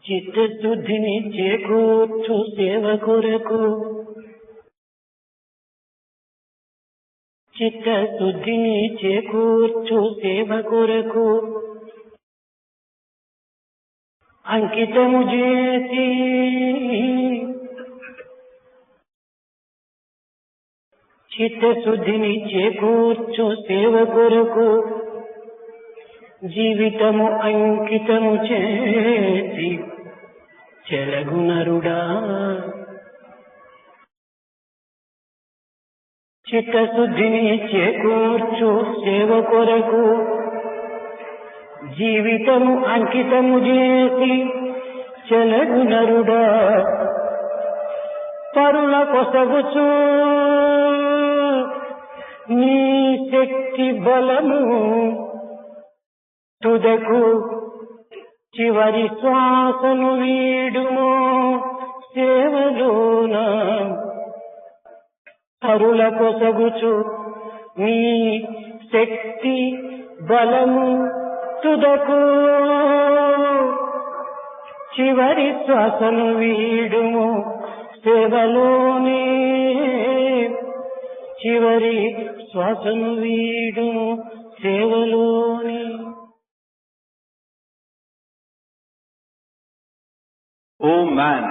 చిత్తశుద్ధిని చేకూర్చు సేవ కొరకు, చిత్తశుద్ధిని చేకూర్చు సేవ కొరకు అంకితము చేసి చిత్తశుద్ధిని చేకూర్చు సేవ కొరకు జీవితము అంకితము చేసి చెలగునరుడా. చిత్తశుద్ధిని చేకూర్చు సేవ కొరకు జీవితము అంకితము చేసి చెలగునరుడా. పరుల కొసగుచు నీ శక్తి బలము తుదకు చివరి శ్వాసను వీడుము సేవలోన. పరుల కొసగుచు నీ శక్తి బలము తుదకు చివరి శ్వాసను వీడుము సేవలోనే. చివరి శ్వాసను వీడుము సేవలోనే. O man,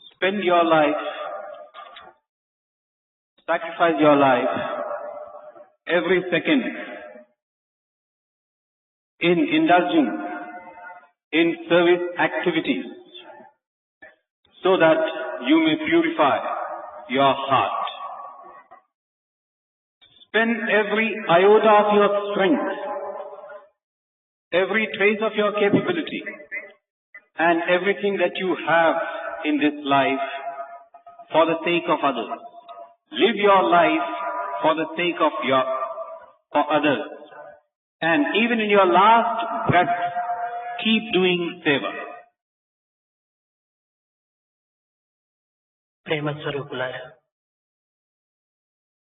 spend your life, sacrifice your life every second in indulging in service activities so that you may purify your heart. Spend every iota of your strength, every trace of your capability, and everything that you have in this life for the sake of others. Live your life for the sake of for others. And even in your last breath, keep doing seva. ప్రేమ స్వరూపులారా,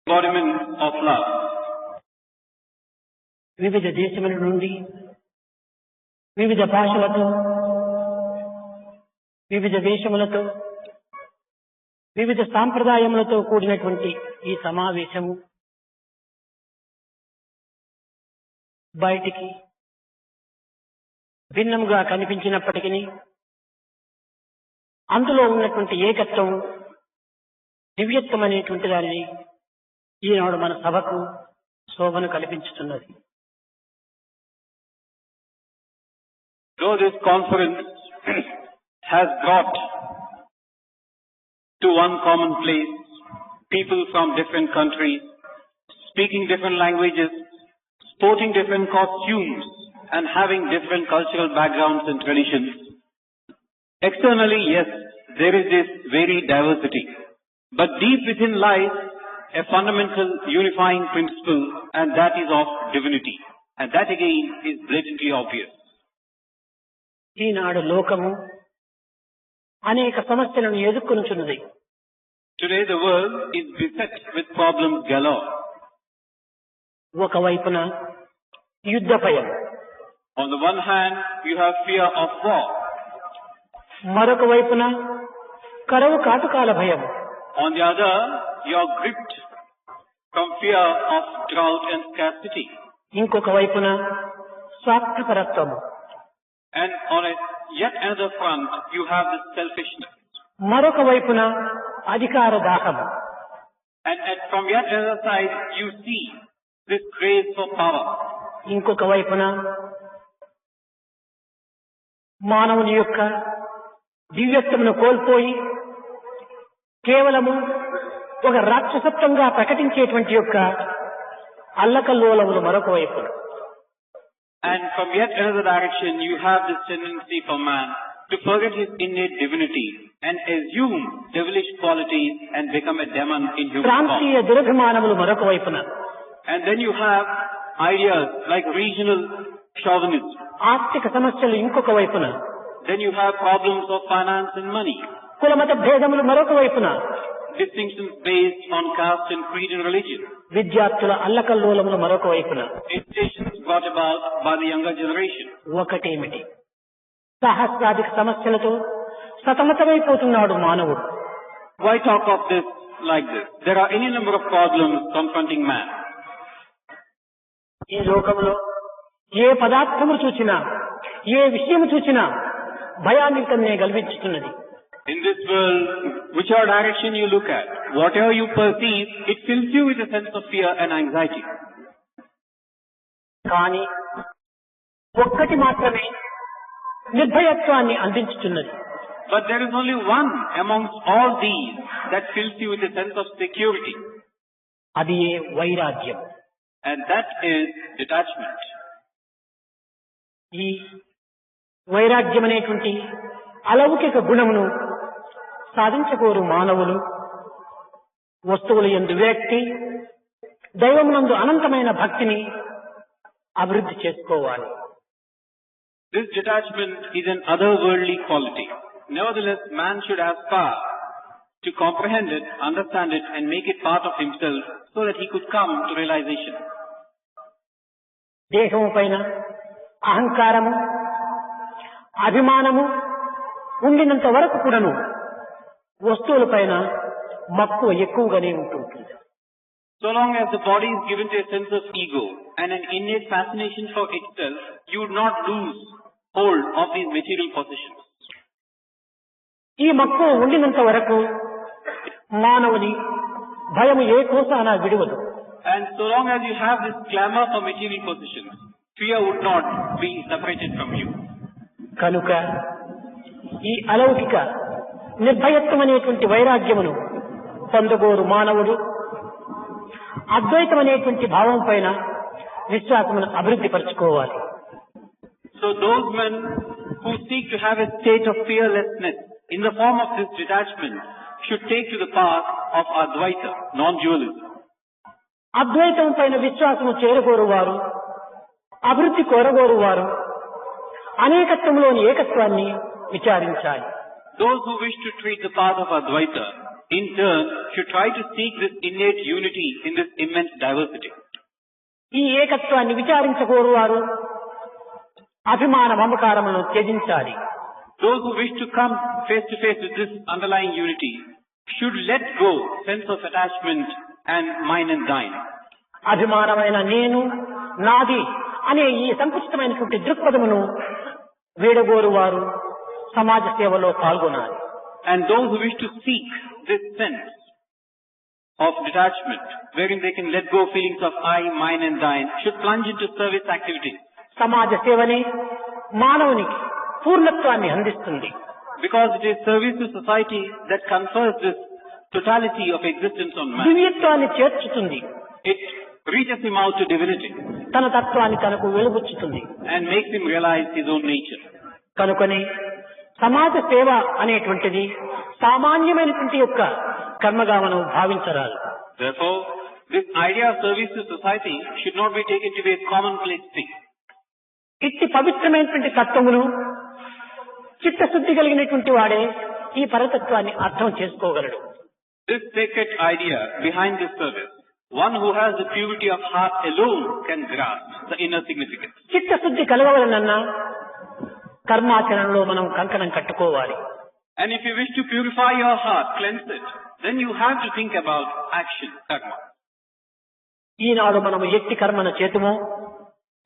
Embodiment of love. వివిధ దేశముల నుండి వివిధ భాషలతో, వివిధ వేషములతో, వివిధ సాంప్రదాయములతో కూడినటువంటి ఈ సమావేశము బయటికి భిన్నముగా కనిపించినప్పటికీ అందులో ఉన్నటువంటి ఏకత్వం, దివ్యత్వం అనేటువంటి దానిని ఈనాడు మన సభకు శోభను కల్పించుతున్నది. Though this conference has brought to one common place people from different countries, speaking different languages, sporting different costumes, and having different cultural backgrounds and traditions, externally, yes, there is this varied diversity. But deep within lies a fundamental unifying principle, and that is of divinity. And that again is blatantly obvious. ఈనాడు లోకము అనేక సమస్యలను ఎదుర్కొనుచున్నది. Today the world is beset with problems galore. ఒకవైపున యుద్ధ భయం, On the one hand, you have fear of war. మరొక వైపున కరువు కాటుకాల భయం. On the other, you are gripped from fear of drought and scarcity. ఇంకొక వైపున స్వార్థపరత్వము. And on yet another front, you have this selfishness. మరొక వైపున అధికార దాహము. And from yet another side, you see this craze for power. ఇంకొక వైపున మానవుని యొక్క దివ్యత్వమును కోల్పోయి కేవలము ఒక రాక్షసత్వంగా ప్రకటించేటువంటి యొక్క అల్లకల్లోలములు మరొక వైపున. And from yet another direction, you have this tendency for man to forget his innate divinity and assume devilish qualities and become a demon in human ప్రాంతీయ form. దురభిమానములు మరొక వైపున. And then you have ideas like regional chauvinism. ఆర్థిక సమస్యలు ఇంకొక వైపున. Then you have problems of finance and money. కులమత భేదములు మరొక వైపున. Distinctions based on caste and creed and religion. విద్యార్థుల అల్లకల్లోలములు మరొక వైపున. Education brought about by the younger generation. ఒకటేమిటి, సహస్రాధిక సమస్యలతో సతమతమైపోతున్నాడు మానవుడు. Why talk of this like this? There are any number of problems confronting man. ఈ లోకంలో ఏ పదార్థము చూసినా, ఏ విషయము చూసినా భయాన్వితమే గల్వించుతున్నది. In this world, whichever direction you look at, whatever you perceive, it fills you with a sense of fear and anxiety. కానీ ఒక్కటి మాత్రమే నిర్భయత్వాన్ని అందించుతున్నది. But there is only one amongst all these that fills you with a sense of security. అది ఏ వైరాగ్యం. And that is detachment. ఈ వైరాగ్యం అనేటువంటి అలౌకిక గుణమును సాధించకోరు మానవులు వస్తువుల యందు విరక్తి, దైవమునందు అనంతమైన భక్తిని అభివృద్ధి చేసుకోవాలి. This detachment is an otherworldly quality. Nevertheless, man should aspire to comprehend it, understand it, and make it part of himself so that he could come to realization. దేహము పైన అహంకారము, అభిమానము ఉండినంత వరకు కూడాను వస్తువుల పైన మక్కువ ఎక్కువగానే ఉంటుంటుంది. So long as the body is given to a sense of ego and an innate fascination for itself, you would not lose hold of these material possessions. ఈ మక్కువ ఉండినంత వరకు మానవుని భయము ఏ కోసాన విడువదు. And so long as you have this clamor for material possessions, fear would not be separated from you. కనుక ఈ అలౌకిక నిర్భయత్వం అనేటువంటి వైరాగ్యమును పొందగోరు మానవుడు అద్వైతం అనేటువంటి భావం పైన విశ్వాసమును అభివృద్ధి పరచుకోవాలి. So those men who seek to have a state of fearlessness in the form of this detachment should take to the path of Advaita, non-dualism. అద్వైతం పైన విశ్వాసము చేరగోరు వారు, అభివృద్ధి కోరగోరు వారు అనేకత్వంలోని ఏకత్వాన్ని విచారించాలి. Those who wish to treat the path of Advaita, in turn, should try to seek this innate unity in this immense diversity. ఈ ఏకత్వాన్ని విచారించగోరు వారు అభిమాన మమకారములను త్యజించాలి. Those who wish to come face to face with this underlying unity should let go sense of attachment and mine and thine. అభిమానమైన నేను, నాది అనే ఈ సంకుచితమైనటువంటి దృక్పథమును వీడగోరు వారు సమాజ సేవలో పాల్గొనాలి. And those who wish to seek this sense of detachment, wherein they can let go feelings of I, mine and thine, should plunge into service activities. సమాజ సేవనే మానవునికి పూర్ణత్వాన్ని అందిస్తుంది. Because it is service to society that confers this totality of existence on man. దివ్యత్వాన్ని చేర్చుతుంది. It reaches him out to divinity తన తత్వాన్ని తనకు వెలుగుచ్చుతుంది. and makes him realize his own nature. కనుకనే సమాజ సేవ అనేటువంటిది సామాన్యమైనటువంటి యొక్క కర్మగా మనం భావించరాదు. Therefore, this idea of service to society should not be taken to be a commonplace thing. ఇట్టి పవిత్రమైనటువంటి తత్వమును చిత్తశుద్ధి కలిగినటువంటి వాడే ఈ పరతత్వాన్ని అర్థం చేసుకోగలడు. This sacred idea behind this service, one who has the purity of heart alone can grasp the inner significance. చిత్తశుద్ధి కలగవలనన్నా కర్మాచరణలో మనం కంకణం కట్టుకోవాలి. And if you wish to purify your heart, cleanse it, then you have to think about action, karma. ఈనాడు మనం ఎట్టి కర్మను చేతుమో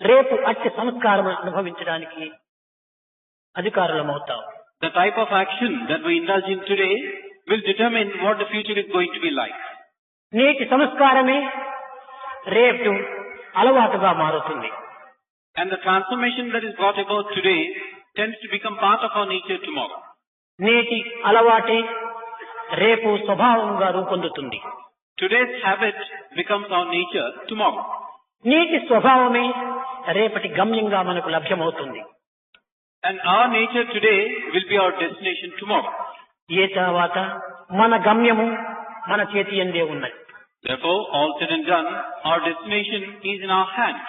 రేపు అట్టి సంస్కారం అనుభవించడానికి అధికారులమవుతాం. The type of action that we indulge in today will determine what the future is going to be like. నేటి సంస్కారమే రేపు అలవాటుగా మారుతుంది. And the transformation that is brought about today tends to become part of our nature tomorrow. నేటి అలవాటే రేపు స్వభావంగా రూపొందుతుంది. Today's habit becomes our nature tomorrow. నేటి స్వభావమే రేపటి గమ్యంగా మనకు లభ్యమవుతుంది. And our nature today will be our destination tomorrow. ఏ తర్వాత మన గమ్యము మన చేతి యందే ఉన్నది. Therefore, all said and done, our destination is in our hands.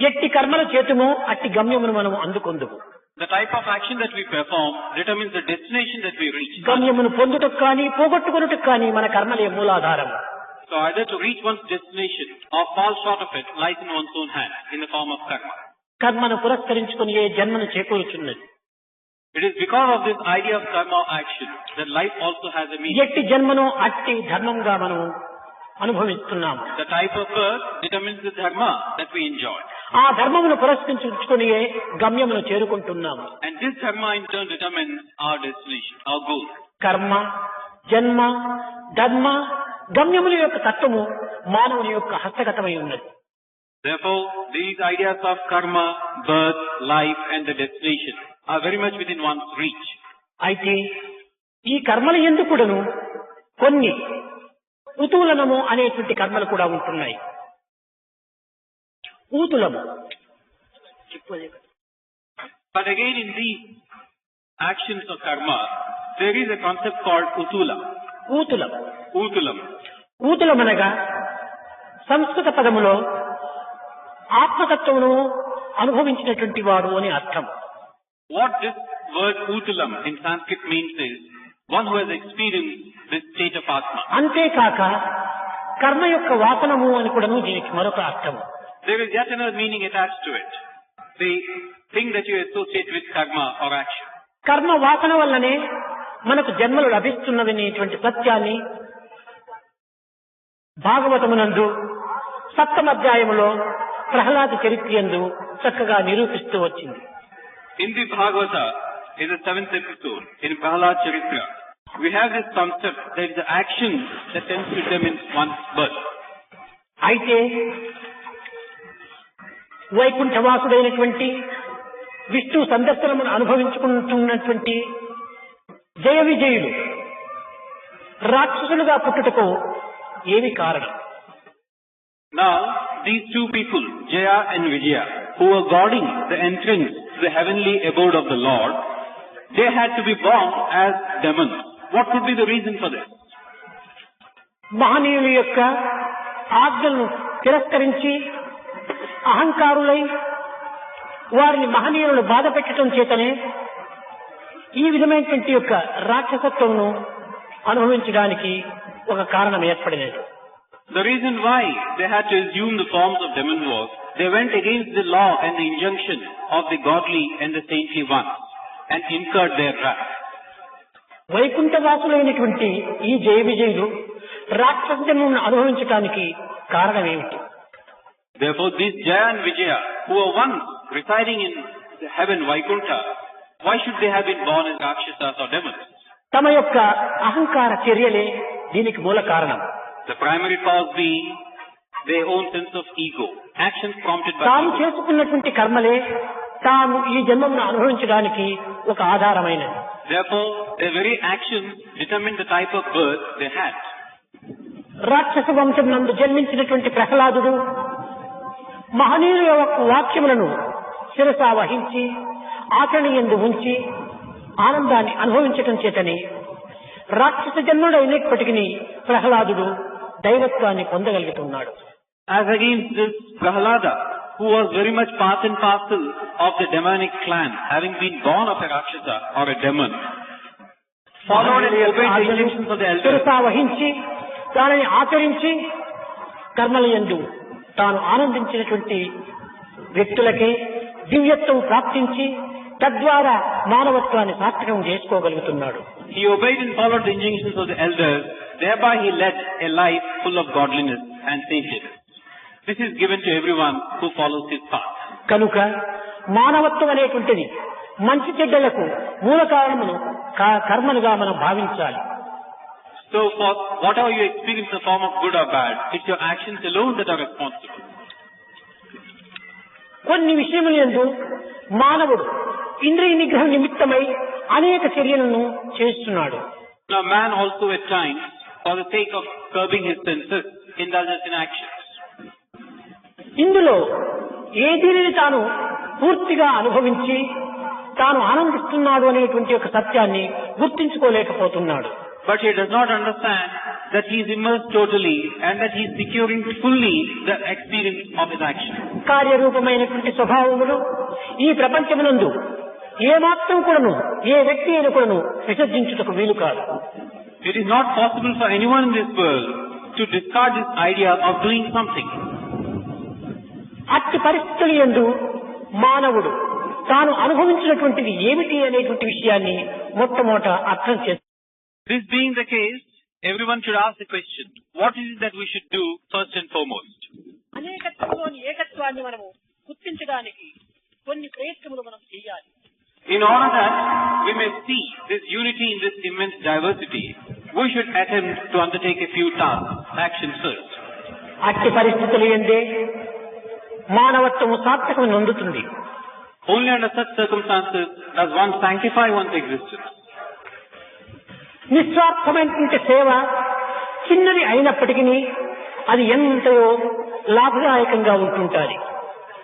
ఎట్టి కర్మల చేతుమో అట్టి గమ్యమును మనం అందుకొందుము. The type of action that we perform determines the destination that we reach. గమ్యమును పొందుటకు కానీ పోగొట్టుకొనుటకు కానీ మన కర్మలే మూలాధారం. So either to reach one's destination or fall short of it lies in one's own hand in the form of karma. కర్మను పురస్కరించుకుని ఏ జన్మను చేకూరుచున్నది. It is because of this idea of karma action that life also has a meaning. ఎట్టి జన్మను అట్టి ధర్మంగా మనం అనుభవిస్తున్నాము. The type of birth determines the dharma that we enjoy. ఆ ధర్మమును పురస్కరించుకుని గమ్యమును చేరుకుంటున్నాము. And this dharma in turn determines our destination, our goal. కర్మ, జన్మ, ధర్మ, గమ్యముల యొక్క తత్వము మానవుని యొక్క హస్తగతమై ఉన్నది. Therefore, these ideas of karma, birth, life and the destination are very much within one's reach. అయితే ఈ కర్మల ఎందుకుడను కొన్ని ఉతూలనము అనేటువంటి కర్మలు కూడా ఉంటున్నాయి. ఊతులము. But again in these actions of karma, there is a concept called utula. ఊతులం. Utulam. ఊతులమనగా సంస్కృత పదములో ఆత్మతత్వమును అనుభవించినటువంటి వాడు అని అర్థం. What this word utulam in Sanskrit means is one who has experienced this state of Atma. అంతేకాక కర్మ యొక్క వాసనము అని కూడాను దీనికి మరొక అర్థము. There is yet another meaning attached to it. The thing that you associate with karma or action. కర్మ వాసన వల్లనే మనకు జన్మలు లభిస్తున్నదనేటువంటి సత్యాన్ని భాగవతమునందు 7వ అధ్యాయములో ప్రహ్లాద చరిత్రయందు చక్కగా నిరూపిస్తూ వచ్చింది. In the Bhagavata, in the 7th episode, in Prahlad Charitra, we have this concept that the action that tends to determine one's birth. అయితే వైకుంఠవాసుడైనటువంటి విష్ణు సందర్శనమును అనుభవించుకుంటున్నటువంటి జయ విజయులు రాక్షసులుగా పుట్టుటకు ఏమి కారణం? Now, these two people, Jaya and Vijaya, who were guarding the entrance to the heavenly abode of the Lord, they had to be born as demons. What could be the reason for this? మహనీయుల యొక్క ఆజ్ఞలను తిరస్కరించి అహంకారులై వారిని మహనీయులను బాధ పెట్టడం చేతనే ఈ విధమైనటువంటి యొక్క రాక్షసత్వమును అనుభవించడానికి ఒక కారణం ఏర్పడినది. The reason why they had to assume the forms of demon was they went against the law and the injunction of the godly and the saintly ones and incurred their wrath. వైకుంఠవాసులైనటువంటి ఈ జయ విజయులు రాక్షస జన్మను అనుభవించడానికి కారణం ఏమిటి? Therefore, these Jaya and Vijaya, who were once residing in the heaven Vaikuntha, why should they have been born as Rakshasas or demons? తమ యొక్క అహంకార చర్యలే దీనికి మూల కారణం. The primary cause being their own sense of ego, actions prompted by తాము ego. చేసుకున్నటువంటి కర్మలే తాము ఈ జన్మను అనుభవించడానికి ఒక ఆధారమైనది. Therefore, their very actions determined the type of birth they had. రాక్షస వంశం నందు జన్మించినటువంటి ప్రహ్లాదుడు మహనీయుల యొక్క వాక్యములను శిరస వహించి ఆచరణ యందు ఉంచి ఆనందాన్ని అనుభవించటం చేతని రాక్షస జన్ముడు అయినప్పటికీ ప్రహ్లాదుడు దైవత్వాన్ని పొందగలుగుతున్నాడు. As against this Prahlada, who was very much part and parcel of the demonic clan, having been born of a Rakshasa or a demon, followed and obeyed the injunctions of the elders. శిరస వహించి దానిని ఆచరించి కర్మల యందు తాను ఆనందించినటువంటి వ్యక్తులకే దివ్యత్వం ప్రాప్తించి తద్వారా మానవత్వాన్ని సార్థకం చేసుకోగలుగుతున్నాడు. He obeyed and followed the injunctions of the elders, thereby he led a life full of godliness and saintliness. This is given to everyone who follows his path. కనుక మానవత్వం అనేటువంటిది మంచి చెడ్డలకు మూల కారణమును కర్మలుగా మనం భావించాలి. So for whatever you experience in the form of good or bad, it's your actions alone that are responsible. కొన్ని విషయముల యందు మానవుడు ఇంద్రియ నిగ్రహం నిమిత్తమై అనేక చర్యలను చేస్తున్నాడు. Now man also at times, for the sake of curbing his senses, indulges in actions. ఇందులో ఏ దీనిని తాను పూర్తిగా అనుభవించి తాను ఆనందిస్తున్నాడు అనేటువంటి ఒక సత్యాన్ని గుర్తించుకోలేకపోతున్నాడు. But he does not understand that he is immersed totally and that he is securing fully the experience of his action. కార్యరూపమైనటువంటి స్వభావములు ఈ ప్రపంచమునందు ఏమాత్రం కూడాను ఏ వ్యక్తి అయినా కూడాను విసర్జించుటకు వీలు కాదు. It is not possible for anyone in this world to discard this idea of doing something. అట్టి పరిస్థితుల యందు మానవుడు తాను అనుభవించినటువంటిది ఏమిటి అనేటువంటి విషయాన్ని మొట్టమొదట అర్థం చేస్తుంది. This being the case, everyone should ask the question, what is it that we should do first and foremost? అనేకత్వంలోని ఏకత్వాన్ని మనము గుర్తించడానికి కొన్ని ప్రయత్నములు మనం చేయాలి. In order that we may see this unity in this immense diversity, we should attempt to undertake a few tasks, actions first. అట్టి పరిస్థితులు ఎందే మానవత్వము సార్థకం నొందుతుంది. Only under such circumstances does one sanctify one's existence. నిస్వార్థమైనటువంటి సేవ చిన్నది అయినప్పటికీ అది ఎంతయో లాభదాయకంగా ఉంటుంటుంది.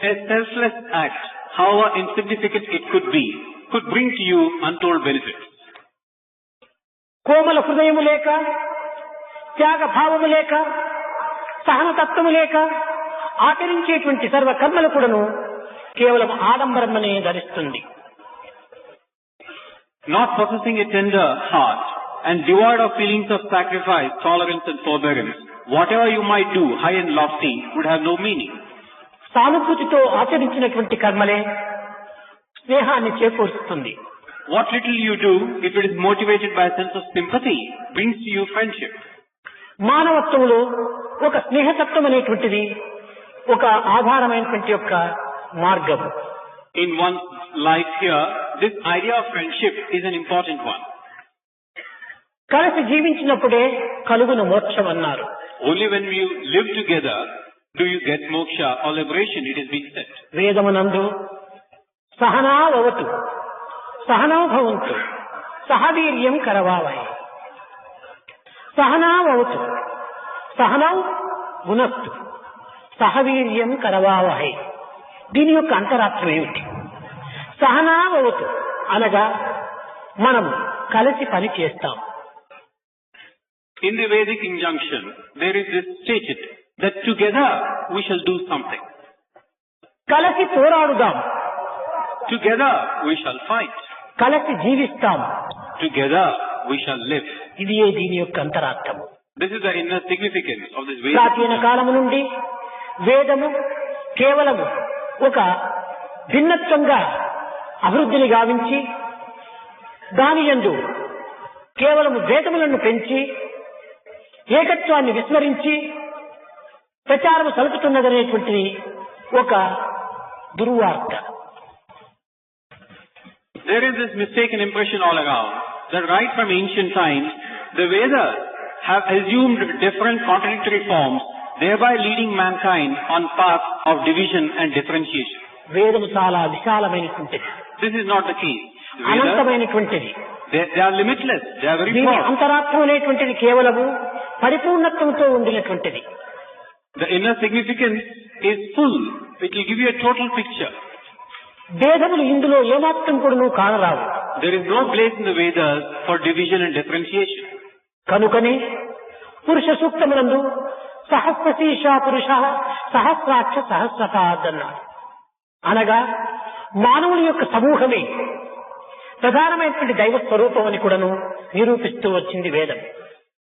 A selfless act, however insignificant it could be, could bring to you untold benefits. కోమల హృదయము లేక, త్యాగభావము లేక, సహనతత్వము లేక ఆచరించేటువంటి సర్వ కర్మలు కూడాను కేవలం ఆడంబరమనే ధరిస్తుంది. Not possessing a tender heart and devoid of feelings of sacrifice, tolerance and forbearance, whatever you might do, high and lofty, would have no meaning. సానుభూతితో ఆచరించినటువంటి కర్మలే స్నేహాన్ని చేకూరుస్తుంది. What little you do, if it is motivated by a sense of sympathy, brings to you friendship. మానవత్వంలో ఒక స్నేహతత్వం అనేటువంటిది ఒక ఆధారమైనటువంటి యొక్క మార్గం. In one's life here, this idea of friendship is an important one. కలిసి జీవించినప్పుడే కలుగును మోక్షం అన్నారు. Only when you live together do you get moksha or liberation, it has been said. వేదమునందు సహనావతు సహనౌ భవంతు సహవీర్యం కరవావహై సహనావతు సహనౌ గుణస్తు సహవీర్యం కరవావహై. దీని యొక్క అంతరార్థం ఏమిటి? సహనావతు అనగా మనం కలిసి పని చేస్తాం. In the Vedic injunction, there is this stated that together we shall do something. కలిసి పోరాడుదాం. Together we shall fight. కలిసి జీవిస్తాం. Together we shall live. ఇది దీని యొక్క అంతరార్థము. This is the inner significance of this Vedic ప్రాచీన injunction. కాలము నుండి వేదము కేవలము ఒక భిన్నత్వంగా అభివృద్ధిని గావించి దాని యందు కేవలము ద్వేషములను పెంచి ఏకత్వాన్ని విస్మరించి ప్రచారము సలుపుతున్నదనేటువంటిది ఒక దుర్వార్త. There is this mistaken impression all around that right from ancient times, the Vedas have assumed different contradictory forms, thereby leading mankind on paths of division and differentiation. వేదము చాలా విశాలమైనటువంటిది, This is not the case. Vedas, అనంతమైనటువంటిది. they are limitless, they are very దీని broad. అంతరార్థం అనేటువంటిది కేవలము పరిపూర్ణత్వంతో ఉండినటువంటిది. The inner significance is full. It will give you a total picture. భేదములు ఇందులో ఏమాత్రం కూడా కానరావు. There is no place in the Vedas for division and differentiation. కనుకనే పురుష సూక్తమునందు సహస్రశీర్ష పురుష సహస్రాక్ష సహస్రపాద్ అన్నారు. అనగా మానవుని యొక్క సమూహమే ప్రధానమైనటువంటి దైవ స్వరూపం అని కూడాను నిరూపిస్తూ వచ్చింది వేదం.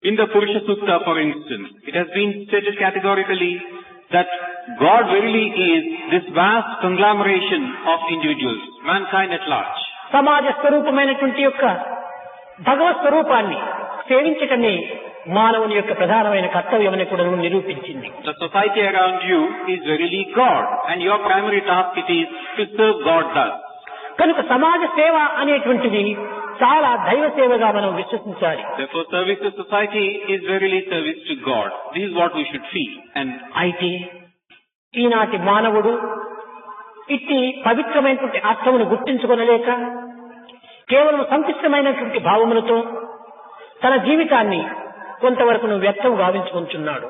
In the Purusha Sukta, for instance, it has been stated categorically that God verily is this vast conglomeration of individuals, mankind at large. సమాజ స్వరూపమైనటువంటి యొక్క భగవత్ స్వరూపాన్ని సేవించటమే మానవుని యొక్క ప్రధానమైన కర్తవ్యమని కూడా నిరూపించింది. The society around you is verily God, and your primary task it is to serve God thus. కనుక సమాజ సేవ అనేటువంటిది చాలా దైవ సేవగా మనం విశ్వసించాలి. Therefore, service to society is verily service to God. This is what we should feel. And అయితే ఈనాటి మానవుడు ఇట్టి పవిత్రమైనటువంటి అర్థమును గుర్తించుకొనలేక కేవలం సంకుచితమైనటువంటి భావములతో తన జీవితాన్ని కొంతవరకు వ్యర్థం గావించుకుంటున్నాడు.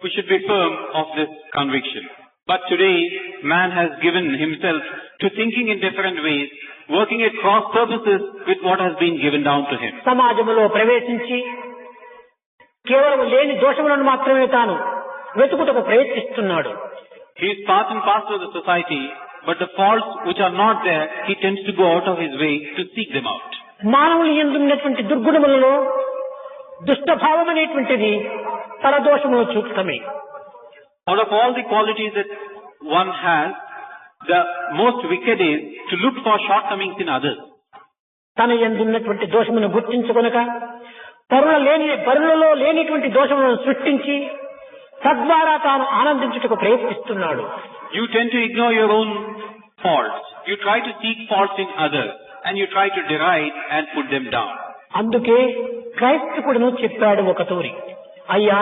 we should be firm of this conviction. But today, man has given himself to thinking in different ways, working at cross purposes with what has been given down to him. సమాజంలో ప్రవేశించి కేవలం లేని దోషములను మాత్రమే తాను వెతుకుటకు ప్రయత్నిస్తున్నాడు. He is part and parcel of the society, but the faults which are not there, he tends to go out of his way to seek them out. మానవులు ఎందున్నటువంటి దుర్గుణములలో దుష్టభావం అనేటువంటిది పరదోషమును చూపటమే. Out of all the qualities that one has, The most wicked is to look for shortcomings in others. తన యందున్నటువంటి దోషమును గుర్తించుకొనక పరులలో లేనిటువంటి దోషములను సృష్టించి తద్వారా తాను ఆనందించుటకు ప్రయత్నిస్తున్నాడు. You tend to ignore your own faults. You try to seek faults in others and you try to deride and put them down. అందుకే క్రైస్తవుడును చెప్పాడు ఒక తూరి, అయ్యా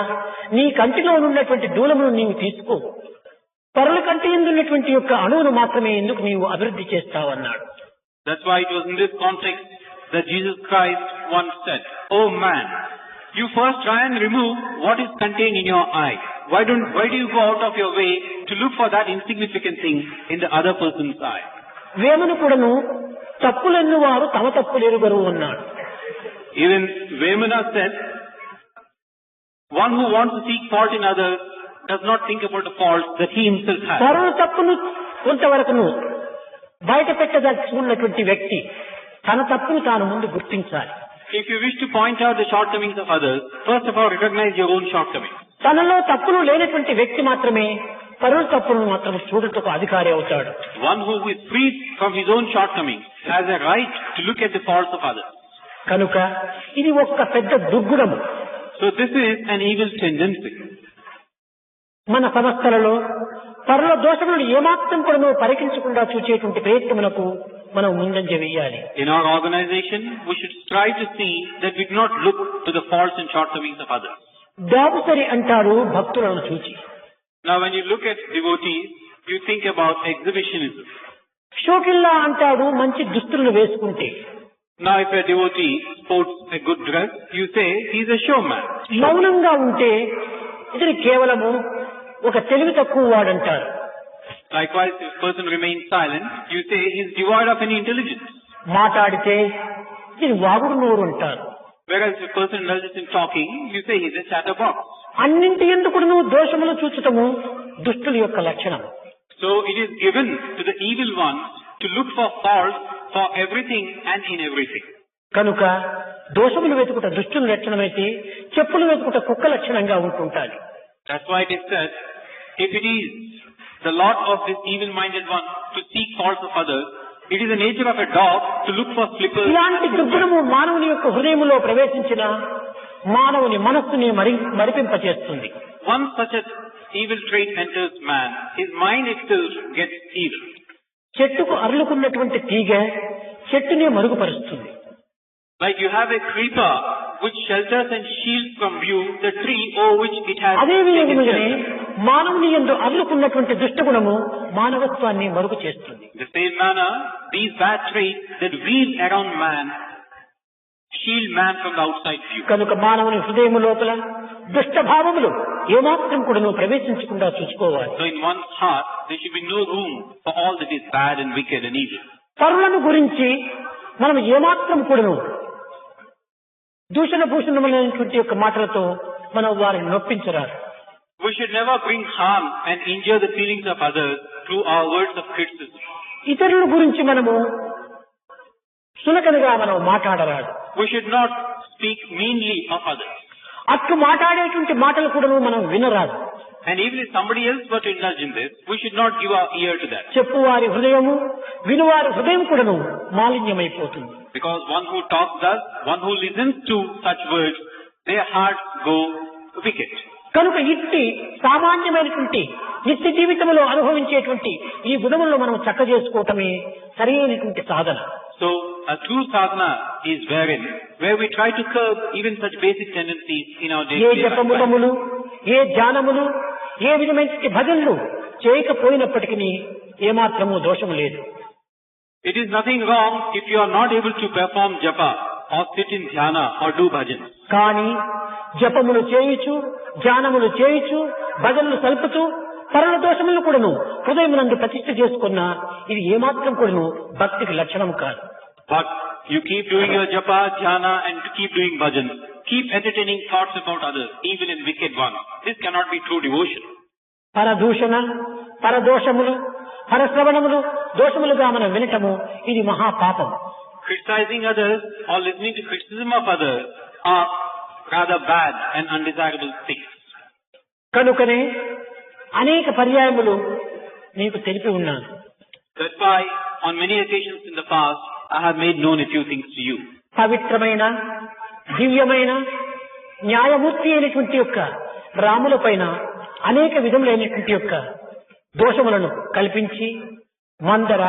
నీ కంటిలో ఉన్నటువంటి దూలమును నీవు తీసుకో, పరుల కంటి ఎందున్నటువంటి యొక్క అణువును మాత్రమే ఎందుకు నీవు అభివృద్ధి చేస్తావన్నాడు. That's why it was in this context that Jesus Christ once said, "Oh man, you first try and remove what is contained in your eye. Why do you go out of your way to look for that insignificant thing in the other person's eye?" Vemana కూడాను తప్పులెన్ను వారు తమ తప్పులెరుగరు అన్నాడు. Even Vemana said, one who wants to seek fault in others does not think about the faults that he himself has. పరుల తప్పును కొంతవరకును బయట పెట్టదలుచుకున్నటువంటి వ్యక్తి తన తప్పును తాను ముందు గుర్తించాలి. If you wish to point out the shortcomings of others, first of all recognize your own shortcomings. తనలో తప్పులు లేనటువంటి వ్యక్తి మాత్రమే పరుల తప్పులను మాత్రం చూడటకు అధికారి అవుతాడు. One who is free from his own shortcomings has a right to look at the faults of others. కనుక ఇది ఒక పెద్ద దుర్గుణము. So this is an evil tendency. మన సంస్థలలో పరుల దోషములను ఏమాత్రం కూడా పరికించకుండా చూచేటువంటి ప్రయత్నములకు మనం ముందంజ వేయాలి. In our organization, we should strive to see that we do not look to the faults and shortcomings of others. దాబుసరి అంటారు భక్తులను చూచి. Now when you look at devotees, you think about exhibitionism. షోకిల్లా అంటాడు మంచి దుస్తులను వేసుకుంటే. Now if a devotee sports a good dress, you say he's a showman. మౌనంగా ఉంటే ఇతను కేవలము ఒక తెలివి తక్కువ వాడంటారు. Likewise, if a person remains silent, you say he's devoid of any intelligence. మాట్లాడితే ఇది వాగుడు నోరు అంటారు. Whereas if a person indulges in talking, you say he's a chatterbox. అన్నింటి ఎందుకును దోషములు చూచటము దుష్టుల యొక్క లక్షణం. So it is given to the evil ones to look for faults for everything and in everything. కనుక దోషములు వెతుకుట దుష్టుల లక్షణమైతే చెప్పులు వెతుకుట కుక్క లక్షణంగా ఉంటుంటాది. That's why it is said, if it is the lot of this evil-minded one to seek faults of others, it is the nature of a dog to look for slippers. ఇలాంటి దుర్గుణము మానవుని యొక్క హృదయములో ప్రవేశించిన మానవుని మనస్సుని మరిపింపచేస్తుంది. Once such an evil trait enters man, his mind itself gets evil. చెట్టుకు అరులుకున్నటువంటి తీగ చెట్టునే మరుగుపరుస్తుంది. Like you have a creeper which shelters and shields from view the tree over which it has అదే taken విధంగానే shelter. మానవుని యందు అరులుకున్నటువంటి దుష్టగుణము మానవత్వాన్ని మరుగు చేస్తుంది. In the same manner, these bad traits that weave around man shield man from the outside view. కనుక మానవుని హృదయము లోపల దుష్ట భావములు ఏమాత్రం కూడా ప్రవేశించకుండా చూసుకోవాలి. So in one's heart, there should be no room for all that is bad and wicked and evil. పరులను గురించి మనం ఏమాత్రం కూడాను దూషణ భూషణమైనటువంటి యొక్క మాటలతో మనం వారిని నొప్పించరాదు. We should never bring harm and injure the feelings of others through our words of criticism. ఇతరుల గురించి మనము సునకనగా మనం మాట్లాడరాదు. We should not speak meanly of others. అట్లు మాట్లాడేటువంటి మాటలు కూడాను మనం వినరాదు. And even if somebody else were to indulge in this, we should not give our ear to that. చెప్పువారి హృదయము వినువారి హృదయం కూడాను మాలిన్యమైపోతుంది. Because one who talks thus, one who listens to such words, their hearts go wicked. కనుక ఇట్టి సామాన్యమైనటువంటి నిత్య జీవితంలో అనుభవించేటువంటి ఈ గుణములను మనం చక్క చేసుకోవటమే సరైనటువంటి సాధన. So a true sadhana is wherein, where we try to curb even such basic tendencies in our A daily life. జపములములు ఏ ధ్యానములు ఏ విధమైన భజనలు చేయకపోయినప్పటికీ ఏమాత్రము దోషము లేదు. It is nothing wrong if you are not able to perform japa or sit in dhyana or do bhajan. కానీ జపములు చేయుచు ధ్యానములు చేయుచు భజనలు సల్పుతూ పరల దోషములను కూడాను హృదయమునందు ప్రతిష్ఠ చేసుకున్న ఇది ఏమాత్రం కూడాను భక్తికి లక్షణం కాదు. But you keep doing your japa, dhyana and keep doing bhajan. Keep entertaining thoughts about others, evil and wicked ones. This cannot be true devotion. పరదూషణ పరదోషములు పరశ్రవణములు దోషములుగా మనం వినటము ఇది మహాపాపం. Criticizing others or listening to criticism of others are rather bad and undesirable things. కనుకనే అనేక పర్యాయములు నీకు తెలిపి ఉన్నాను. That's why on many occasions in the past, I have made known a few things to you. పవిత్రమైన దివ్యమైన న్యాయమూర్తి అయినటువంటి యొక్క రాముల పైన అనేక విధములైనటువంటి యొక్క దోషములను కల్పించి మందర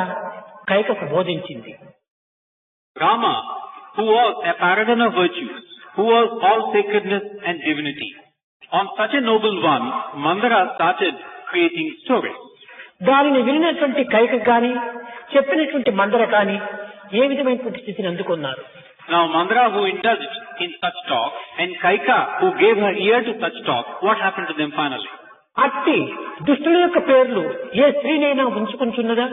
కైకకు బోధించింది. Rama, who was a paragon of virtues, who was all sacredness and divinity, on such a noble one, Mandara started creating stories. దానిని వినినటువంటి కైక కానీ చెప్పినటువంటి మందర కానీ ఏ విధమైనటువంటి స్థితిని అందుకున్నారు? Now Mandara, who indulged in such talk, and Kaika, who gave her ear to such talk, what happened to them finally? అట్టి దుష్టుల యొక్క పేర్లు ఏ స్త్రీనైనా ఉంచుకుంటున్నదా?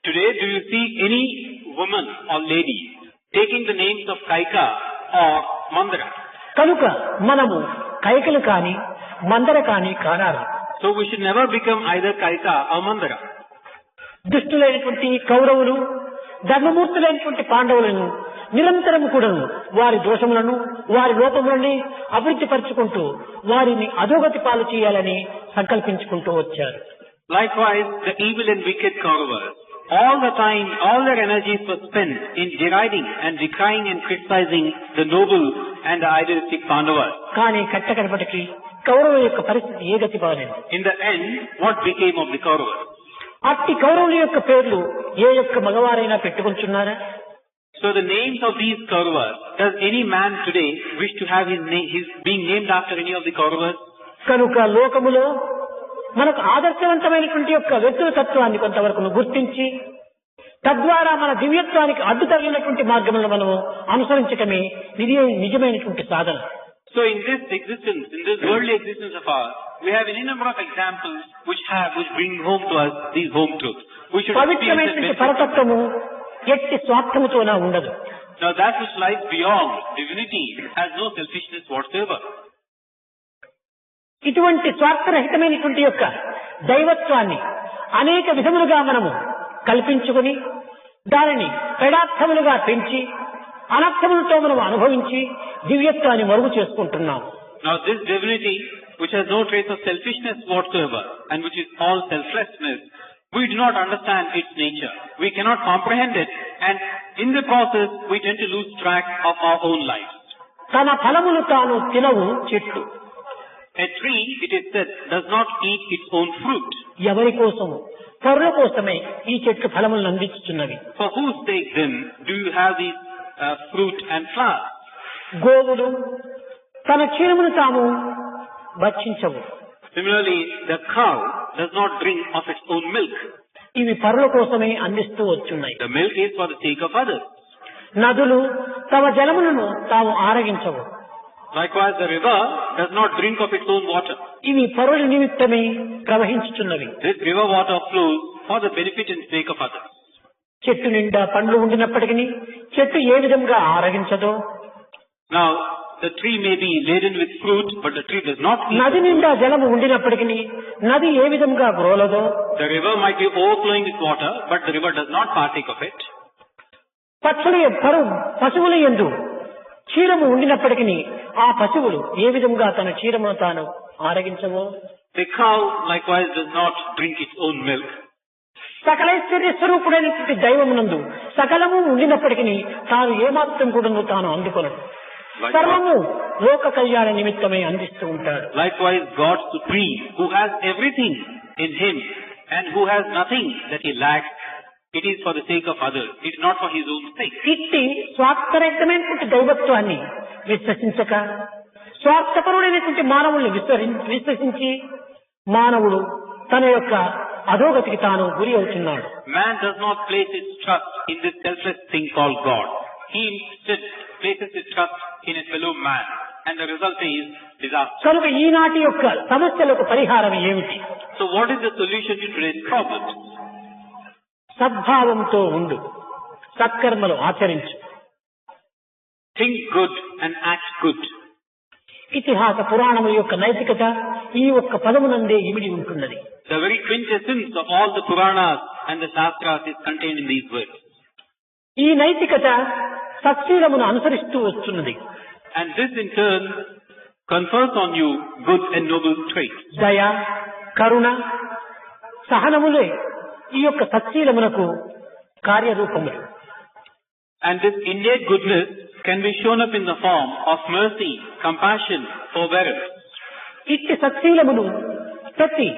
Today, do you see any woman or lady taking the names of Kaika or Mandara? కనుక మనము కైకలు కాని మందర కాని కానాలి. So we should never become either Kaika or Mandara. దుష్టులైనటువంటి కౌరవులు ధర్మమూర్తులైనటువంటి పాండవులను నిరంతరం కూడా వారి దోషములను వారి లోపములని అభివృద్ధి పరుచుకుంటూ వారిని అధోగతి పాలు చేయాలని సంకల్పించుకుంటూ వచ్చారు. Likewise, the evil and wicked Kauravas, all the time, all their energies were spent in deriding and decrying and criticizing the noble and the idealistic Pandavas. కానీ కట్టకడపటికి కౌరవుల యొక్క పరిస్థితి ఏ గతి బాలేదు. In the end, what became of the Kauravas? అట్టి కౌరవుల యొక్క పేర్లు ఏ యొక్క మగవారైనా పెట్టుకుంటున్నారా? So the names of these Kauravas, does any man today wish to have his being named after any of the Kauravas? కనుక లోకములో మనకు ఆదర్శవంతమైనటువంటి యొక్క వ్యక్తుల తత్వాన్ని కొంతవరకు గుర్తించి తద్వారా మన దివ్యత్వానికి అడ్డు తగిలినటువంటి మార్గములను మనము అనుసరించటమే నిజమైనటువంటి సాధన. So in this existence, in this worldly existence of ours, we have any number of examples which bring home to us these home truths. We should పవిత్రమైనటువంటి పరతత్వము ఎట్టి స్వార్థముతోన ఉండదు. Now that which lies beyond divinity has no selfishness whatsoever. ఇటువంటి స్వార్థరహితమైనటువంటి యొక్క దైవత్వాన్ని అనేక విధములుగా మనము కల్పించుకుని దానిని పెడార్థములుగా పెంచి అనర్థములతో మనం అనుభవించి దివ్యత్వాన్ని మరుగు చేసుకుంటున్నాం. Now this divinity which has no trace of selfishness whatsoever and which is all selflessness, we do not understand its nature. We cannot comprehend it, and in the process we tend to lose track of our own lives. తన ఫలములు తాను తినవు చెట్లు. A tree, it is said, does not eat its own fruit. ఎవరి కోసము? పరుల కోసమే ఈ చెట్లు ఫలములను అందించుతున్నవి. For whose sake then do you have these fruit and flowers? గోవులు తన క్షీరమును తాము భక్షించవు. Similarly, the cow does not drink of its own milk. ఇవి పరుల కోసమే అందిస్తూ వచ్చున్నాయి. The milk is for the sake of others. నదులు తమ జలములను తాము ఆరగించవు. Likewise, the river does not drink of its own water. ఇవి పరుల నిమిత్తమే ప్రవహించుచున్నవి. This river water flows for the benefit and sake of others. చెట్టు నిండా పండ్లు ఉండినప్పటికీ చెట్టు ఏ విధంగా ఆరగించదో, Now, the tree may be laden with fruit, but the tree does not eat. నది నిండా జలము ఉండినప్పటికీ నది ఏ విధంగా గ్రోలదో, The river might be overflowing with water, but the river does not partake of it. పశువుల యందు క్షీరము ఉండినప్పటికీ ఆ పశువులు ఏ విధంగా తన క్షీరమును తాను ఆరగించవో, The cow likewise does not drink its own milk. సకలైశ్వర్య స్వరూపుడైనటువంటి దైవమునందు సకలము ఉండినప్పటికీ తాను ఏమాత్రం కూడా తాను అందుకొనడు. సర్వము లోక కళ్యాణ నిమిత్తమే అందిస్తూ ఉంటాడు. Likewise, God Supreme, who has everything in Him and who has nothing that He lacks, it is for the sake of others. It is not for His own sake. ఇట్టి స్వార్థరహితమైనటువంటి దైవత్వాన్ని విశ్వసించక స్వార్థపరుడైనటువంటి మానవుల్ని విశ్వసించి మానవుడు తన యొక్క అధోగతికి తాను గురి అవుతున్నాడు. Man does not place his trust in this selfless thing called God. He instead places his trust in a fellow man, and the result is disaster. కనుక ఈనాటి యొక్క సమస్యలకు పరిహారం ఏమిటి? So what is the solution to today's problem? సద్భావంతో ఉండు, సత్కర్మలు ఆచరించు, Think good and act good. ఇతిహాస పురాణముల యొక్క నైతికత ఈ ఒక్క పదమునందే ఇమిడి ఉంటున్నది. The very quintessence of all the Puranas and the Shastras is contained in these words. ఈ నైతికత సత్శీలమును అనుసరిస్తూ వస్తున్నది. And this in turn confers on you good and noble traits. దయ, కరుణ, సహనములే ఈ యొక్క సత్శీలమునకు కార్యరూపములు. And this innate goodness can be shown up in the form of mercy, compassion, forbearance. ఇట్టి సత్శీలమును ప్రతి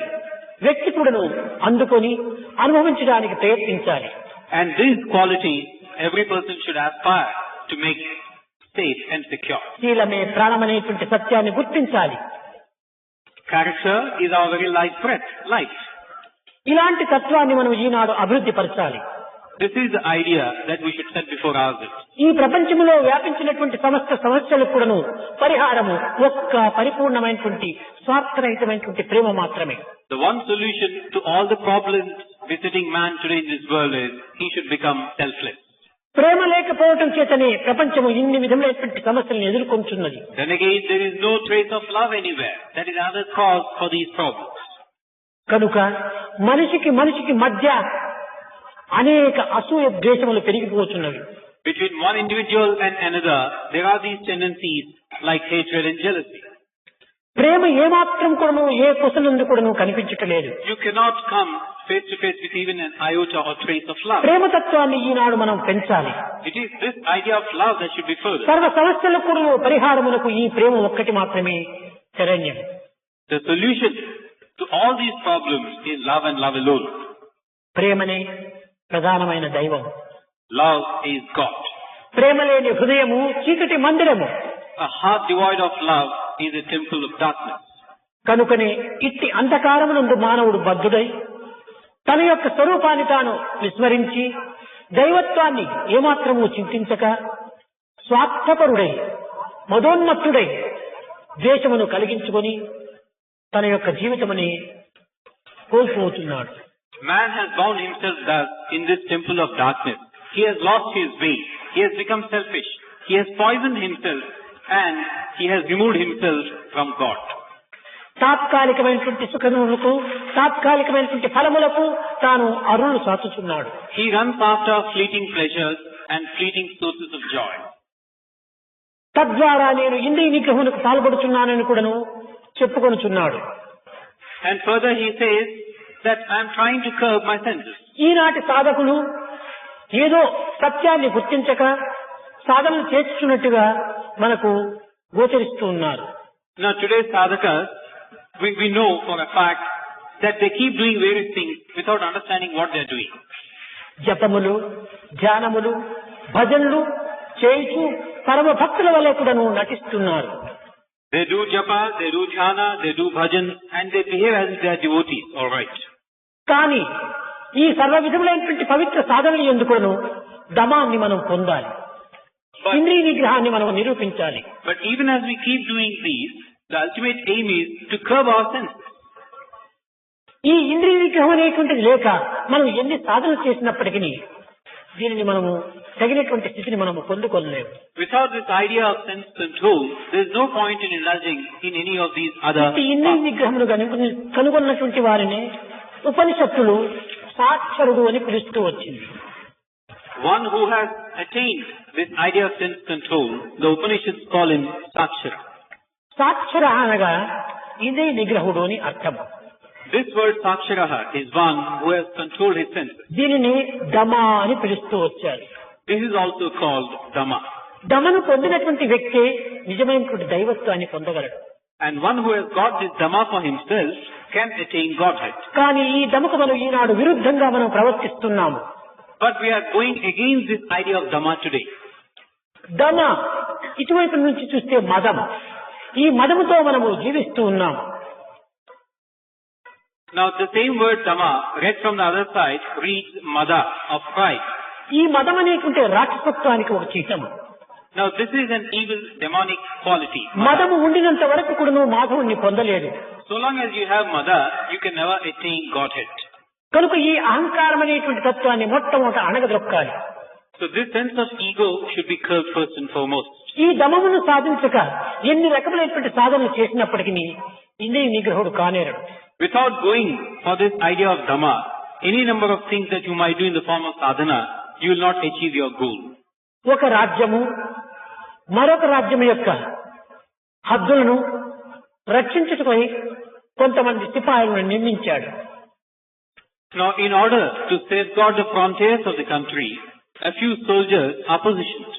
వ్యక్తి కూడాను అందుకొని అనుభవించడానికి ప్రయత్నించాలి. And these qualities every person should aspire to make safe and secure. శీలమే ప్రాణమనేటువంటి సత్యాన్ని గుర్తించాలి. Character is our very life breath, life. ఇలాంటి తత్వాన్ని మనం ఈనాడు అభివృద్ధి పరచాలి. This is the idea that we should set before ourselves. ఈ ప్రపంచంలో వ్యాపించినటువంటి సమస్త సమస్యలకు కూడాను పరిహారము ఒక్క పరిపూర్ణమైనటువంటి స్వార్థరహితమైనటువంటి ప్రేమ మాత్రమే. The one solution to all the problems visiting man today in this world is he should become selfless. ప్రేమ లేకపోవటం చేతనే ప్రపంచము ఇన్ని విధములైనటువంటి సమస్యలను ఎదుర్కొంటున్నది. Then again, there is no trace of love anywhere. That is another cause for these problems. కనుక మనిషికి మధ్య అనేక అసూయ ద్వేషములు పెరిగిపోతున్నవి. Between one individual and another, there are these tendencies like hatred and jealousy. ప్రేమ ఏమాత్రం కూడాను ఏ కుశలందు కూడాను కనిపించట్లేదు. You cannot come face to face with even an iota or trace of love. ప్రేమతత్వాన్ని ఈనాడు మనం పెంచాలి. It is this idea of love that should be furthered. సర్వ సమస్యలకు కూడాను పరిహారమునకు ఈ ప్రేమ ఒక్కటి మాత్రమే శరణ్యం. The solution to all these problems is love and love alone. ప్రేమనే ప్రధానమైన దైవం. Love is God. ప్రేమ లేని హృదయము చీకటి మందిరము. A heart devoid of love is a temple of darkness. కనుకనే ఇట్టి అంధకారమునందు మానవుడు బద్ధుడై తన యొక్క స్వరూపాన్ని తాను విస్మరించి దైవత్వాన్ని ఏమాత్రము చింతించక స్వార్థపరుడై మదోన్మత్తుడై ద్వేషమును కలిగించుకొని తన యొక్క జీవితముని కోల్పోతున్నాడు. Man has bound himself thus in this temple of darkness. He has lost his way. He has become selfish. He has poisoned himself and he has removed himself from God. తాత్కాలికమైనటువంటి సుఖములకు తాత్కాలికమైనటువంటి ఫలములకు తాను అరులు సాచుచున్నాడు. He runs after fleeting pleasures and fleeting sources of joy. తద్వారా నేను ఇంద్రియ నిగ్రహమునకు పాల్పడుతున్నానని కూడాను చెప్పుకొనుచున్నాడు. And further he says that I am trying to curb my senses. ఈనాటి సాధకులు ఏదో సత్యాన్ని గుర్తించక సాధనలు చేస్తున్నట్టుగా మనకు గోచరిస్తూ ఉన్నారు. Now today's sadhakas, we know for a fact that they keep doing various things without understanding what they are doing. జపములు, ధ్యానములు, భజనలు చేయుచు పరమ భక్తుల వలె కూడాను నటిస్తున్నారు. They do japa, they do dhyana, they do bhajan, and they behave as if they are devotees, alright. కానీ ఈ సర్వ విధములైనటువంటి పవిత్ర సాధనలు ఎందుకును దమాన్ని మనం పొందాలి. ఇంద్రియ నిగ్రహాన్ని మనం నిరూపించాలి. But even as we keep doing these, the ultimate aim is to curb our senses. ఈ ఇంద్రియ నిగ్రహం అనేటువంటిది లేక మనం ఎన్ని సాధనలు చేసినప్పటికీ దీనిని మనము తగినటువంటి స్థితిని మనము పొందుకోలేము. Without this idea of sense control, there is no point in indulging in any of these other ఈ ఇంద్రియ నిగ్రహమును కనుగొన్నటువంటి వారిని ఉపనిషత్తులు సాక్షరుడు అని పిలుస్తూ వచ్చింది. One who has attained this idea of sense control, the Upanishads call him Sakshara. సాక్షర అనగా ఇంద్రియ నిగ్రహుడు అని అర్థం. This word Sakshara is one who has controlled his senses. దీనిని దమ అని పిలుస్తూ వచ్చారు. This is also called Dhamma. దమను పొందినటువంటి వ్యక్తి నిజమైనటువంటి దైవత్వాన్ని పొందగలడు. And one who has got this Dhamma for himself can attain Godhead. కానీ ఈ దమకు మనం ఈనాడు విరుద్ధంగా మనం ప్రవర్తిస్తున్నాము. But we are going against this idea of Dhamma today. దమ ఇటువైపు నుంచి చూస్తే మదం. ఈ మదముతో మనము జీవిస్తూ ఉన్నాము. Now the same word Dhamma, read from the other side, reads Mada, of pride. ఈ మదం అనేకుంటే రాక్షసత్వానికి ఒక చిహ్నము. Now this is an evil demonic quality. మదము ఉండినంత వరకు కూడా నువ్వు మాధవుణ్ణి పొందలేదు. So long as you have Mada, you can never attain Godhead. కనుక ఈ అహంకారం అనేటువంటి తత్వాన్ని మొట్టమొదట అణగదొక్కాలి. So this sense of ego should be curbed first and foremost. ఈ దమమును సాధించక ఎన్ని రకములైనటువంటి సాధనలు చేసినప్పటికీ ఇంద్రియ నిగ్రహుడు కానేరడు. Without going for this idea of Dhamma, any number of things that you might do in the form of sadhana, you will not achieve your goal. ఒక రాజ్యము మరొక రాజ్యము యొక్క హద్దులను రక్షించుటకై కొంతమంది సిపాయిలను నియమించాడు. Now, in order to safeguard the frontiers of the country, a few soldiers are positioned.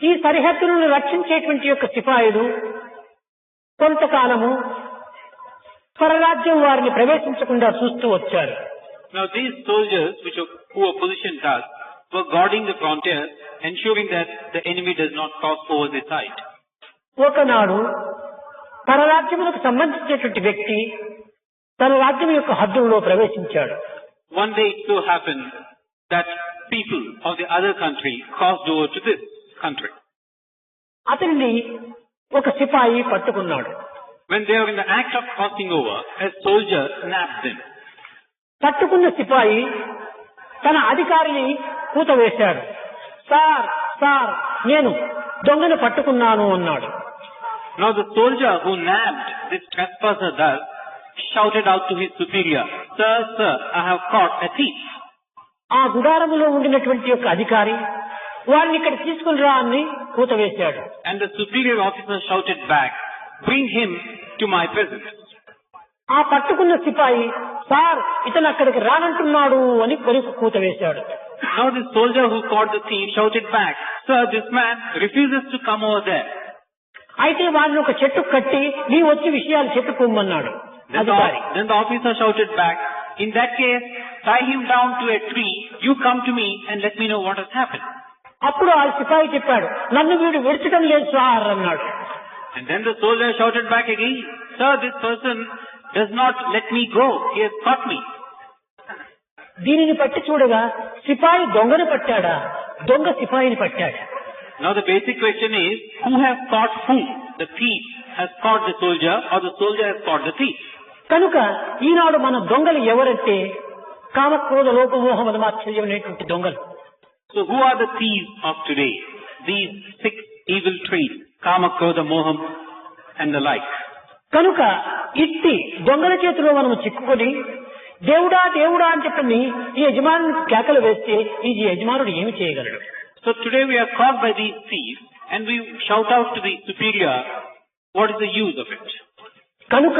ఈ సరిహద్దులను రక్షించేటువంటి యొక్క సిపాయిలు కొంతకాలము పరరాజ్యం వారిని ప్రవేశించకుండా చూస్తూ వచ్చారు. Now, these soldiers who are positioned thus were guarding the frontiers, ensuring that the enemy does not cross over the side. ఒకనాడు పరరాజ్యములకు సంబంధించినటువంటి వ్యక్తి తన రాజ్యం యొక్క హద్దుల్లో ప్రవేశించాడు. One day it so happened that people of the other country crossed over to this country. అతన్ని ఒక సిపాయి పట్టుకున్నాడు. When they were in the act of crossing over, a soldier nabbed them. పట్టుకున్న సిపాయి తన అధికారిని కూతవేశాడు. సార్ సార్ నేను దొంగను పట్టుకున్నాను అన్నాడు. Now the soldier who nabbed this trespasser thus shouted out to his superior, Sir, sir, I have caught a thief. ఆ గుడారములో ఉండినటువంటి యొక్క అధికారి వారిని ఇక్కడ తీసుకుని రా అని కూతవేశాడు. And the superior officer shouted back, bring him to my presence. ఆ పట్టుకున్న సిపాయి సార్ ఇతను అక్కడికి రానంటున్నాడు అని కొరికి కూతవేశాడు. Now the soldier who caught the thief shouted back, Sir, this man refuses to come over there. అయితే వారిని ఒక చెట్టు కట్టి నీ వచ్చి విషయాలు చెప్పుకోమన్నాడు అధికారి. Then the officer shouted back, in that case, tie him down to a tree, you come to me and let me know what has happened. అప్పుడు ఆ సిపాయి చెప్పాడు నన్ను వీడు విడిచడం లేదు సార్ అన్నాడు. And then the soldier shouted back again, Sir, this person does not let me go, he has caught me. దీనిని పట్టి చూడగా సిపాయి దొంగను పట్టాడా దొంగ సిపాయిని పట్టాడా? Now the basic question is, who has caught whom? The thief has caught the soldier or the soldier has caught the thief? కనుక ఈనాడు మన దొంగలు ఎవరంటే కామక్రోధ లోపమోహ మదమాశ్చర్యం అనేటువంటి దొంగలు. So who are the thieves of today? These 6 evil traits, kama, krodha, moham and the like. కనుక ఇట్టి దొంగల చేతిలో మనం చిక్కుకొని దేవుడా దేవుడా అని చెప్పని ఈ యజమానుడికి కేకలు వేస్తే ఈ యజమానుడు ఏమి చేయగలడు? So today we are caught by these thieves and we shout out to the superior, what is the use of it? కనుక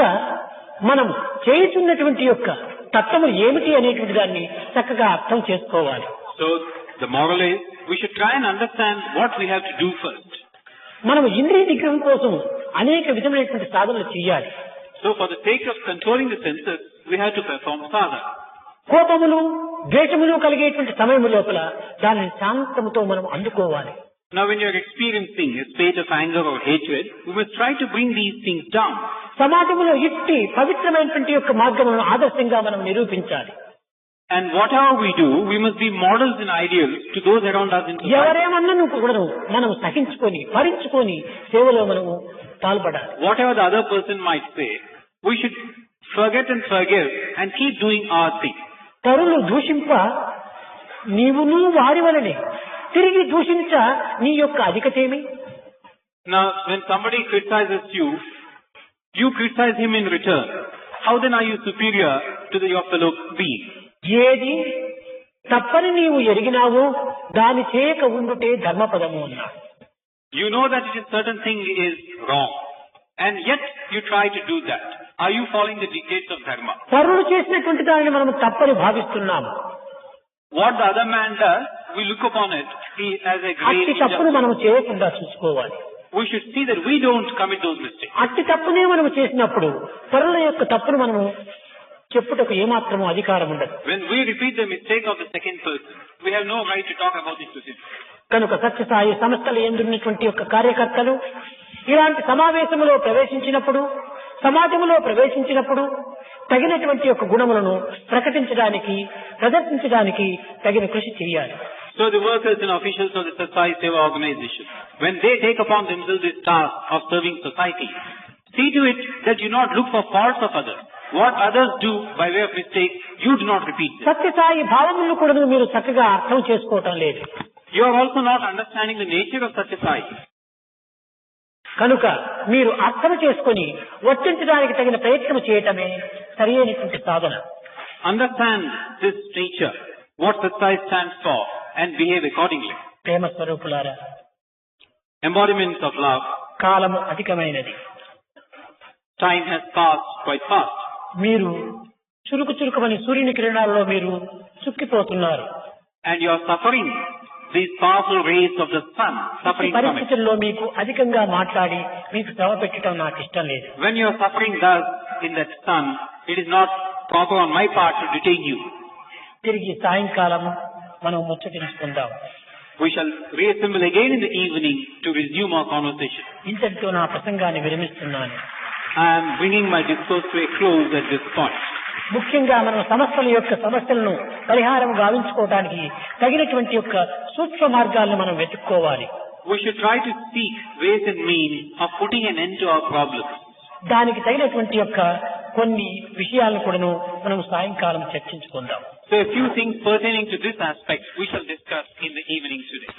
మనం చేయుచున్నటువంటి యొక్క తత్వము ఏమిటి అనేటువంటి దాన్ని చక్కగా అర్థం చేసుకోవాలి. So the moral is, we should try and understand what we have to do first. మనం ఇంద్రియ నిగ్రహం కోసం అనేక విధమైనటువంటి సాధనలు చేయాలి. So for the sake of controlling the senses, we have to perform sadhana. కోపములు ద్వేషములు కలిగేటువంటి సమయం లోపల దానిని శాంతముతో మనం అందుకోవాలి. Now when you are experiencing a state of anger or hatred, we must try to bring these things down. సమాజంలో ఇట్టి పవిత్రమైనటువంటి యొక్క మార్గములను ఆదర్శంగా మనం నిరూపించాలి. And whatever we do, we must be models and ideals to those around us in society. ఎవరేమన్నా కూడా మనం సహించుకొని భరించుకొని సేవలో మనము పాల్పడాలి. Whatever the other person might say, we should forget and forgive and keep doing our thing. పరులు దూషింప నీవును వారి వలనే తిరిగి దూషించ నీ యొక్క అధికతేమి? Now, when somebody criticizes you, you criticize him in return. How then are you superior to your fellow being? ఏది తప్పని నీవు ఎరిగినావో దాని చేయక ఉండుటే ధర్మపదము అన్నాడు. You know that it is certain thing is wrong, and yet you try to do that. Are you following the dictates of dharma? పరులు చేసినటువంటి దానిని మనం తప్పని భావిస్తున్నాము. What the other man does, we look upon it as a great అట్టి తప్పును injustice. మనం చేయకుండా చూసుకోవాలి. We should see that we don't commit those mistakes. అట్టి తప్పునే మనం చేసినప్పుడు పరుల యొక్క తప్పును మనము చెప్పుటకు ఏమాత్రము అధికారం ఉండదు. When we repeat the mistake of the second person, we have no right to talk about it to him. కనుక సత్యసాయి సంస్థలు ఎందున్నటువంటి యొక్క కార్యకర్తలు ఇలాంటి సమావేశములో ప్రవేశించినప్పుడు సమాజంలో ప్రవేశించినప్పుడు తగినటువంటి యొక్క గుణములను ప్రకటించడానికి ప్రదర్శించడానికి తగిన కృషి చేయాలి. So the workers and officials of the Satsai Seva organization, when they take upon themselves this task of serving society, see to it that you not look for faults of others. What others do by way of mistake, you do not repeat them. Sathya Sai భావములను కూడా మీరు చక్కగా అర్థం చేసుకోవటం లేదు. You are also not understanding the nature of Satsai. కనుక మీరు అర్థం చేసుకొని వర్తించడానికి తగిన ప్రయత్నం చేయటమే సరైనటువంటి సాధన. Understand this nature, what Satsai stands for, and behave accordingly. ప్రేమ స్వరూపులారా, Embodiments of love. కాలము అధికమైనది. Time has passed quite fast. మీరు చురుకు చురుకుమని సూర్యుని కిరణాలలో మీరు చుక్కిపోతున్నారు. And you are suffering these powerful rays of the sun, ఈ suffering from it. పరిస్థితుల్లో మీకు అధికంగా మాట్లాడి మీకు శ్రమ పెట్టడం నాకు ఇష్టం లేదు. When you are suffering thus in that sun, it is not proper on my part to detain you. తిరిగి సాయంకాలం మనం ముచ్చటించుకుందాం. We shall reassemble again in the evening to resume our conversation. ఇంతటితో నా ప్రసంగాన్ని విరమిస్తున్నాను. I am bringing my discourse to a close at this point. ముఖ్యంగా మనం సమస్యలను పరిహారం గావించుకోవడానికి తగినటువంటి యొక్క సూక్ష్మ మార్గాలను మనం వెతుక్కోవాలి. We should try to seek ways and means of putting an end to our problems. దానికి తగినటువంటి యొక్క కొన్ని విషయాలను కూడాను మనం సాయంకాలం చర్చించుకుందాం. So a few things pertaining to this aspect we shall discuss in the evening today.